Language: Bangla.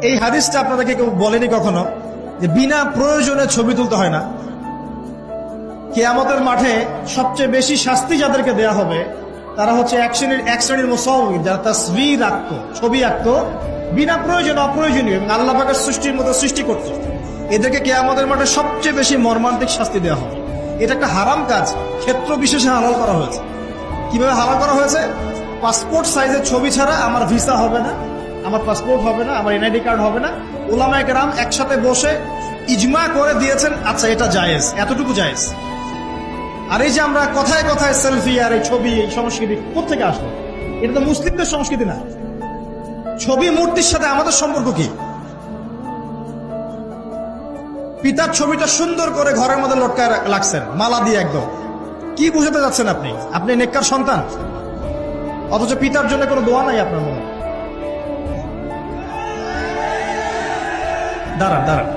এই হাদিসটা আপনাদেরকে কেউ বলেনি কখনো যে বিনা প্রয়োজনে ছবি তুলতে হয় না। কিয়ামতের মাঠে সবচেয়ে বেশি শাস্তি যাদেরকে দেয়া হবে তারা হচ্ছে এক শ্রেণীর মুসাউবির, যারা তাসবির আঁকতো, ছবি আঁকতো বিনা প্রয়োজনে, অপ্রয়োজনীয় এবং আল্লাহ পাকের সৃষ্টির মতো সৃষ্টি করত। এদেরকে কিয়ামতের মাঠে সবচেয়ে বেশি মর্মান্তিক শাস্তি দেওয়া হবে। এটা একটা হারাম কাজ, ক্ষেত্র বিশেষে হালাল করা হয়েছে। কিভাবে হালাল করা হয়েছে? পাসপোর্ট সাইজের ছবি ছাড়া আমার ভিসা হবে না, আমার পাসপোর্ট হবে না, আমার এনআইডি কার্ড হবে না। উলামায়ে কেরাম একসাথে বসে ইজমা করে দিয়েছেন, আচ্ছা এটা জায়েজ, এতটুকু জায়েজ। আর এই যে আমরা কথায় কথায় সেলফি আর এই ছবি, এই সংস্কৃতি কোথেকে আসলো? এটা তো মুসলিমদের সংস্কৃতি না। ছবি মূর্তির সাথে আমাদের সম্পর্ক কি? পিতার ছবিটা সুন্দর করে ঘরের মধ্যে লটকায় রাখছেন মালা দিয়ে, একদম কি বুঝাতে যাচ্ছেন আপনি? আপনি নেককার সন্তান, অথচ পিতার জন্য কোনো দোয়া নাই আপনার মনে। দাঁড়ান দাঁড়ান